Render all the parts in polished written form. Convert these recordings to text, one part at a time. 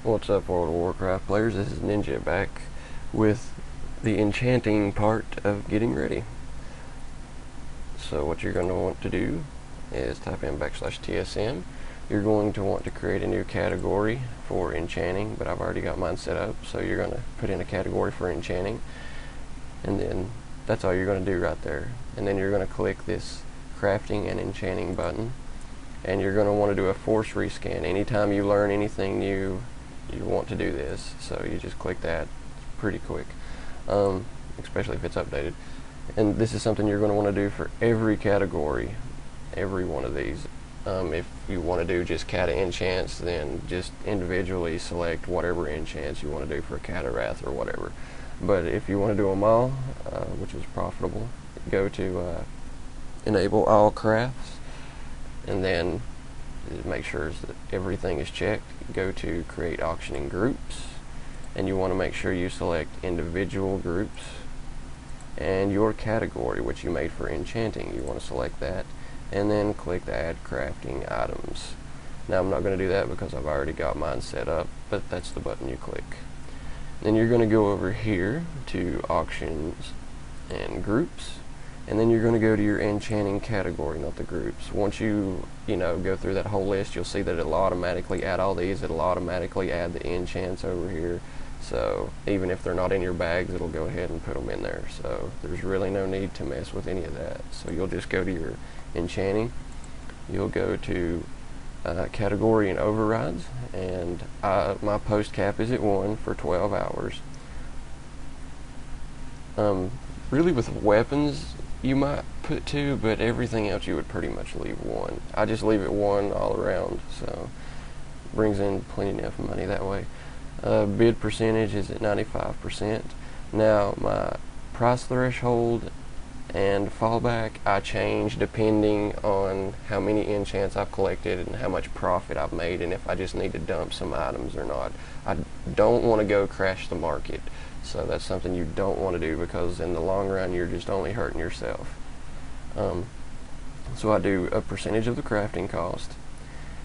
What's up, World of Warcraft players? This is Ninja back with the enchanting part of getting ready. So what you're going to want to do is type in \TSM. You're going to want to create a new category for enchanting, but I've already got mine set up, so you're going to put in a category for enchanting, and then that's all you're going to do right there. And then you're going to click this crafting and enchanting button, and you're going to want to do a force rescan. Anytime you learn anything new, you want to do this, so you just click that. It's pretty quick, especially if it's updated. And this is something you're going to want to do for every category, every one of these. If you want to do just Cata enchants, then just individually select whatever enchants you want to do for Catarath or whatever. But if you want to do them all, which is profitable, go to enable all crafts, and then make sure that everything is checked. Go to create auctioning groups, and you want to make sure you select individual groups, and your category which you made for enchanting, you want to select that, and then click the add crafting items. Now I'm not going to do that because I've already got mine set up, but that's the button you click. Then you're going to go over here to auctions and groups, and then you're going to go to your enchanting category, not the groups. Once you go through that whole list, you'll see that it'll automatically add all these. It'll automatically add the enchants over here. So even if they're not in your bags, it'll go ahead and put them in there. So there's really no need to mess with any of that. So you'll just go to your enchanting. You'll go to category and overrides, and my post cap is at 1 for 12 hours. Really with weapons, you might put 2, but everything else you would pretty much leave 1. I just leave it 1 all around, so brings in plenty enough money that way. Bid percentage is at 95%. Now my price threshold and fallback I change depending on how many enchants I've collected and how much profit I've made, and if I just need to dump some items or not. I don't want to go crash the market. So that's something you don't want to do, because in the long run you're just only hurting yourself. So I do a percentage of the crafting cost,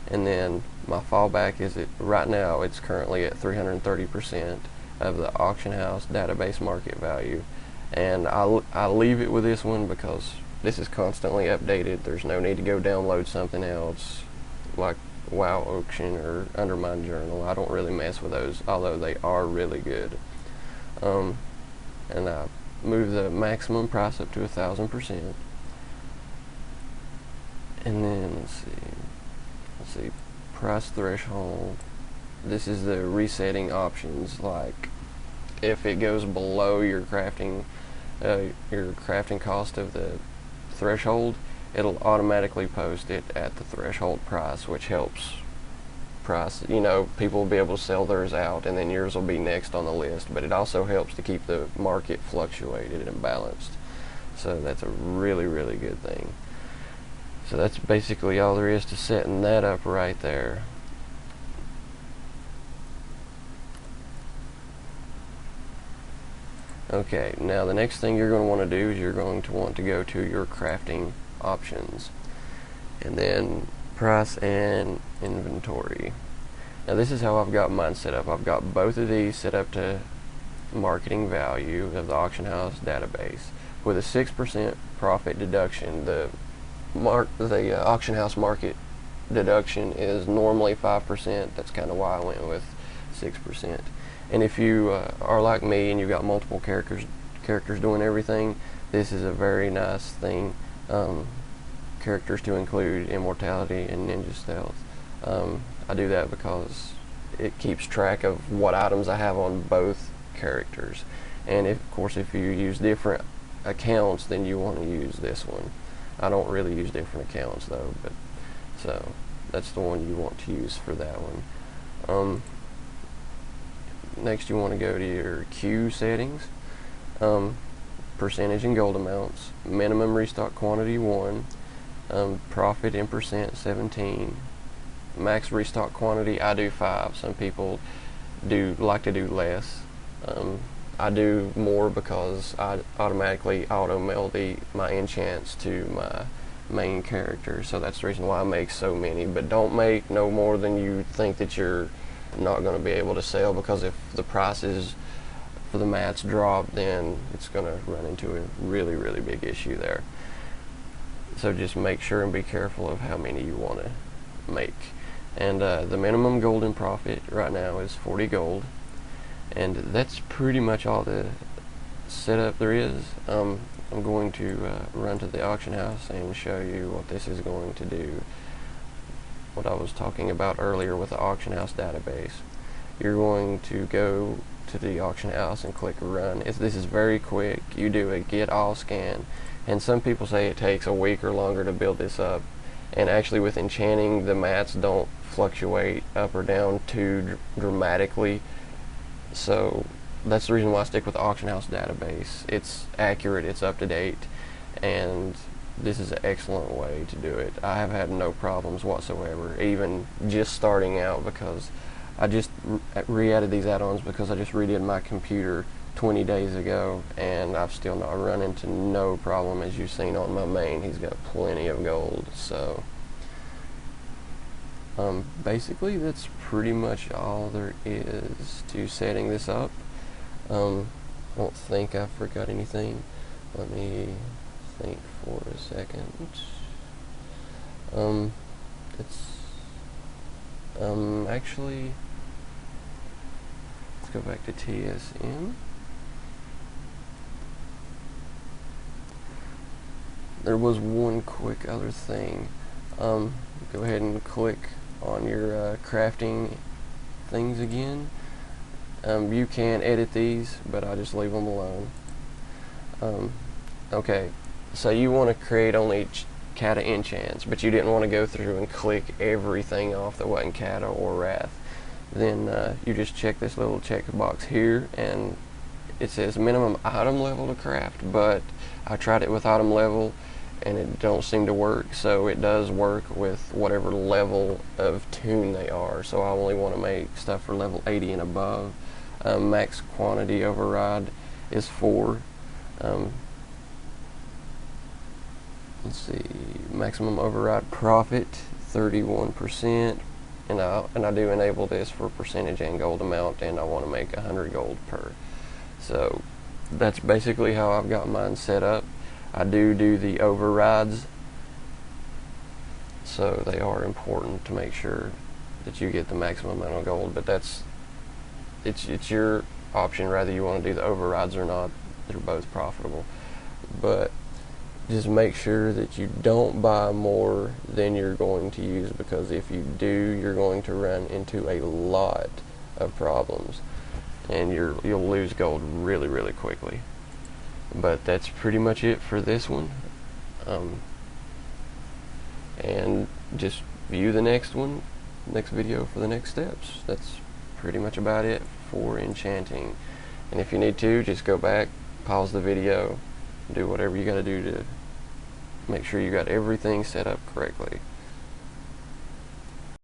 and then my fallback is right now it's currently at 330% of the auction house database market value, and I leave it with this one because this is constantly updated. There's no need to go download something else like WoW Auction or Undermine Journal. I don't really mess with those, although they are really good. And I move the maximum price up to 1,000%, and then let's see, price threshold. This is the resetting options. Like if it goes below your crafting cost of the threshold, it'll automatically post it at the threshold price, which helps price. People will be able to sell theirs out, and then yours will be next on the list. But it also helps to keep the market fluctuated and balanced. So that's a really, really good thing. So that's basically all there is to setting that up right there. Okay, now the next thing you're going to want to do is you're going to want to go to your crafting options, and then price and inventory. Now this is how I've got mine set up. I've got both of these set up to marketing value of the auction house database with a 6% profit deduction. The auction house market deduction is normally 5%. That's kind of why I went with 6%. And if you are like me and you've got multiple characters doing everything, this is a very nice thing. Characters to include immortality and ninja stealth. I do that because it keeps track of what items I have on both characters, and of course if you use different accounts, then you want to use this one. I don't really use different accounts though, but so that's the one you want to use for that one. Next you want to go to your queue settings, percentage and gold amounts, minimum restock quantity 1, profit in percent 17, max restock quantity I do 5. Some people like to do less. I do more because I automatically auto-mail my enchants to my main character, so that's the reason why I make so many. But don't make no more than you think that your not going to be able to sell, because if the prices for the mats drop, then it's going to run into a really, really big issue there. So just make sure and be careful of how many you want to make. And the minimum golden profit right now is 40 gold, and that's pretty much all the setup there is. I'm going to run to the auction house and show you what this is going to do. What I was talking about earlier with the auction house database. You're going to go to the auction house and click run. This is very quick. You do a get all scan, and some people say it takes a week or longer to build this up, and actually with enchanting, the mats don't fluctuate up or down too dramatically, so that's the reason why I stick with the auction house database. It's accurate, it's up to date, and this is an excellent way to do it. I have had no problems whatsoever, even just starting out, because I just re-added these add-ons because I just redid my computer 20 days ago, and I've still not run into no problem. As you've seen on my main, he's got plenty of gold. So basically that's pretty much all there is to setting this up. I don't think I forgot anything. Let me think for a second. Actually, let's go back to TSM. There was one quick other thing. Go ahead and click on your crafting things again. You can edit these, but I just leave them alone. Okay, so you want to create only Cata enchants, but you didn't want to go through and click everything off that wasn't Cata or Wrath. Then you just check this little checkbox here, and it says minimum item level to craft, but I tried it with item level and it don't seem to work. So it does work with whatever level of tune they are, so I only want to make stuff for level 80 and above. Max quantity override is 4. Let's see, maximum override profit 31%, and I do enable this for percentage and gold amount, and I want to make 100 gold per. So that's basically how I've got mine set up. I do the overrides, so they are important to make sure that you get the maximum amount of gold, but it's your option whether you want to do the overrides or not. They're both profitable, but just make sure that you don't buy more than you're going to use, because if you do, you're going to run into a lot of problems, and you'll lose gold really, really quickly. But that's pretty much it for this one, and just view the next video for the next steps. That's pretty much about it for enchanting. And if you need to, just go back, pause the video, do whatever you got to do to make sure you got everything set up correctly.